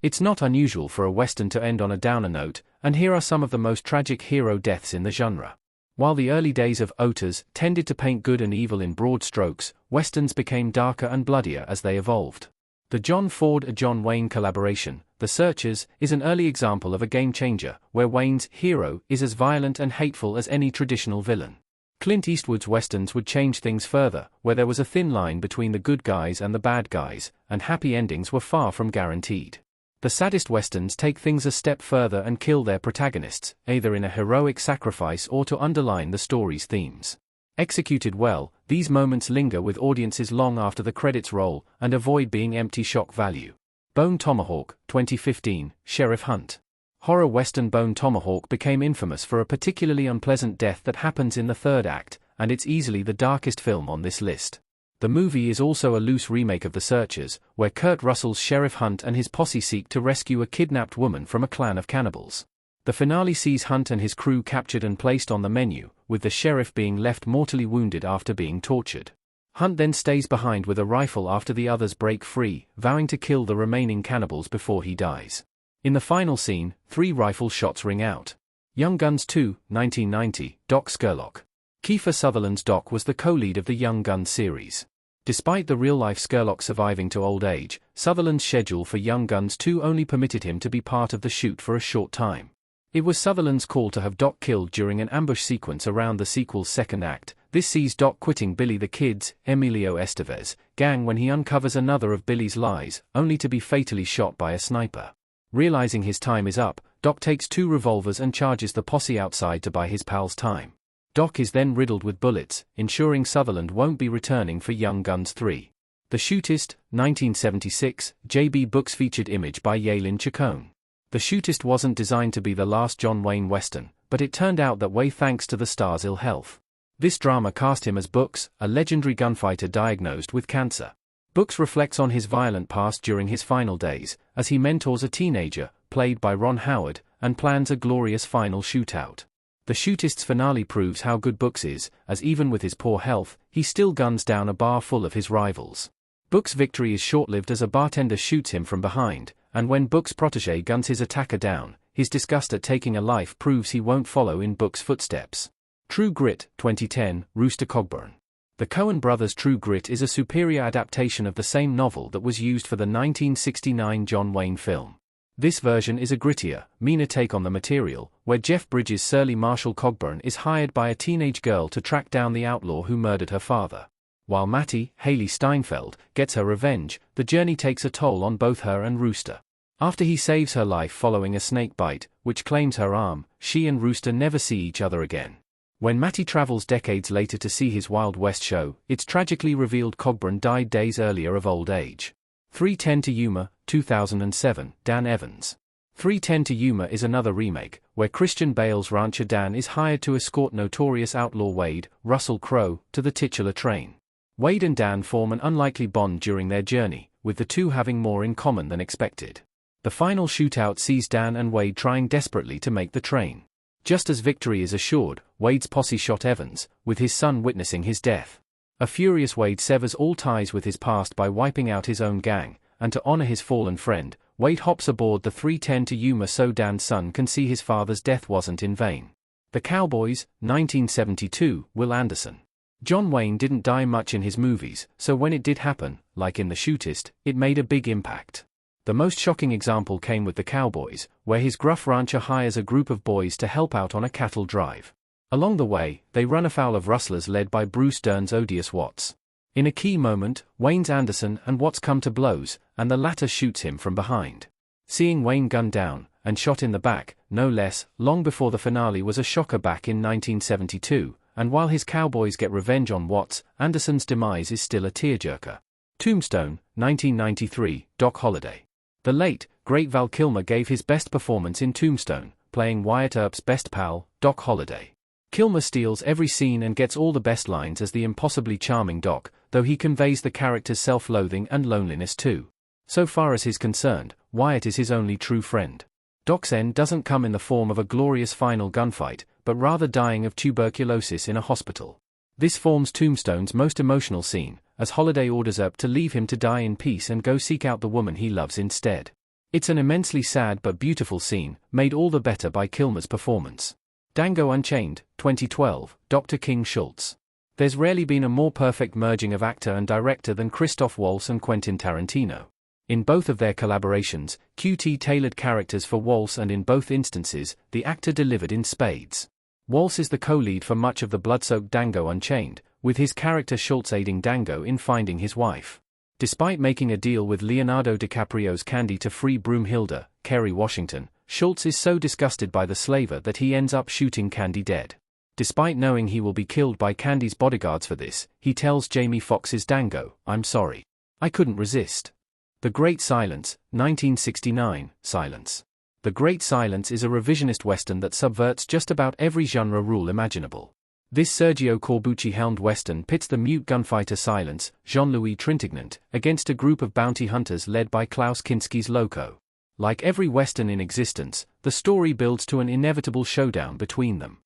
It's not unusual for a Western to end on a downer note, and here are some of the most tragic hero deaths in the genre. While the early days of autos tended to paint good and evil in broad strokes, Westerns became darker and bloodier as they evolved. The John Ford-John Wayne collaboration, The Searchers, is an early example of a game-changer, where Wayne's hero is as violent and hateful as any traditional villain. Clint Eastwood's Westerns would change things further, where there was a thin line between the good guys and the bad guys, and happy endings were far from guaranteed. The saddest Westerns take things a step further and kill their protagonists, either in a heroic sacrifice or to underline the story's themes. Executed well, these moments linger with audiences long after the credits roll, and avoid being empty shock value. Bone Tomahawk, 2015, Sheriff Hunt. Horror Western Bone Tomahawk became infamous for a particularly unpleasant death that happens in the third act, and it's easily the darkest film on this list. The movie is also a loose remake of The Searchers, where Kurt Russell's Sheriff Hunt and his posse seek to rescue a kidnapped woman from a clan of cannibals. The finale sees Hunt and his crew captured and placed on the menu, with the sheriff being left mortally wounded after being tortured. Hunt then stays behind with a rifle after the others break free, vowing to kill the remaining cannibals before he dies. In the final scene, 3 rifle shots ring out. Young Guns 2, 1990, Doc Scurlock. Kiefer Sutherland's Doc was the co-lead of the Young Guns series. Despite the real-life Scurlock surviving to old age, Sutherland's schedule for Young Guns 2 only permitted him to be part of the shoot for a short time. It was Sutherland's call to have Doc killed during an ambush sequence around the sequel's second act. This sees Doc quitting Billy the Kid's, Emilio Estevez, gang when he uncovers another of Billy's lies, only to be fatally shot by a sniper. Realizing his time is up, Doc takes 2 revolvers and charges the posse outside to buy his pals time. Doc is then riddled with bullets, ensuring Sutherland won't be returning for Young Guns 3. The Shootist, 1976, J.B. Books featured image by Yaelin Chacon. The Shootist wasn't designed to be the last John Wayne Western, but it turned out that way thanks to the star's ill health. This drama cast him as Books, a legendary gunfighter diagnosed with cancer. Books reflects on his violent past during his final days, as he mentors a teenager, played by Ron Howard, and plans a glorious final shootout. The Shootist's finale proves how good Books is, as even with his poor health, he still guns down a bar full of his rivals. Books' victory is short-lived as a bartender shoots him from behind, and when Books' protege guns his attacker down, his disgust at taking a life proves he won't follow in Books' footsteps. True Grit, 2010, Rooster Cogburn. The Coen brothers' True Grit is a superior adaptation of the same novel that was used for the 1969 John Wayne film. This version is a grittier, meaner take on the material, where Jeff Bridges' surly Marshall Cogburn is hired by a teenage girl to track down the outlaw who murdered her father. While Mattie, Haley Steinfeld, gets her revenge, the journey takes a toll on both her and Rooster. After he saves her life following a snake bite, which claims her arm, she and Rooster never see each other again. When Mattie travels decades later to see his Wild West show, it's tragically revealed Cogburn died days earlier of old age. 3:10 to Yuma, 2007, Dan Evans. 3:10 to Yuma is another remake, where Christian Bale's rancher Dan is hired to escort notorious outlaw Wade, Russell Crowe, to the titular train. Wade and Dan form an unlikely bond during their journey, with the two having more in common than expected. The final shootout sees Dan and Wade trying desperately to make the train. Just as victory is assured, Wade's posse shot Evans, with his son witnessing his death. A furious Wade severs all ties with his past by wiping out his own gang, and to honor his fallen friend, Wade hops aboard the 3:10 to Yuma so Dan's son can see his father's death wasn't in vain. The Cowboys, 1972, Will Anderson. John Wayne didn't die much in his movies, so when it did happen, like in The Shootist, it made a big impact. The most shocking example came with The Cowboys, where his gruff rancher hires a group of boys to help out on a cattle drive. Along the way, they run afoul of rustlers led by Bruce Dern's odious Watts. In a key moment, Wayne's Anderson and Watts come to blows, and the latter shoots him from behind. Seeing Wayne gunned down, and shot in the back, no less, long before the finale was a shocker back in 1972, and while his Cowboys get revenge on Watts, Anderson's demise is still a tearjerker. Tombstone, 1993, Doc Holliday. The late, great Val Kilmer gave his best performance in Tombstone, playing Wyatt Earp's best pal, Doc Holliday. Kilmer steals every scene and gets all the best lines as the impossibly charming Doc, though he conveys the character's self-loathing and loneliness too. So far as he's concerned, Wyatt is his only true friend. Doc's end doesn't come in the form of a glorious final gunfight, but rather dying of tuberculosis in a hospital. This forms Tombstone's most emotional scene, as Holliday orders Earp to leave him to die in peace and go seek out the woman he loves instead. It's an immensely sad but beautiful scene, made all the better by Kilmer's performance. Django Unchained, 2012, Dr. King Schultz. There's rarely been a more perfect merging of actor and director than Christoph Waltz and Quentin Tarantino. In both of their collaborations, QT tailored characters for Waltz, and in both instances, the actor delivered in spades. Waltz is the co-lead for much of the blood-soaked Django Unchained, with his character Schultz aiding Django in finding his wife. Despite making a deal with Leonardo DiCaprio's Candy to free Broomhilda, Kerry Washington, Schultz is so disgusted by the slaver that he ends up shooting Candy dead. Despite knowing he will be killed by Candy's bodyguards for this, he tells Jamie Foxx's Django, "I'm sorry. I couldn't resist." The Great Silence, 1969, Silence. The Great Silence is a revisionist western that subverts just about every genre rule imaginable. This Sergio Corbucci-helmed western pits the mute gunfighter Silence, Jean-Louis Trintignant, against a group of bounty hunters led by Klaus Kinski's Loco. Like every western in existence, the story builds to an inevitable showdown between them.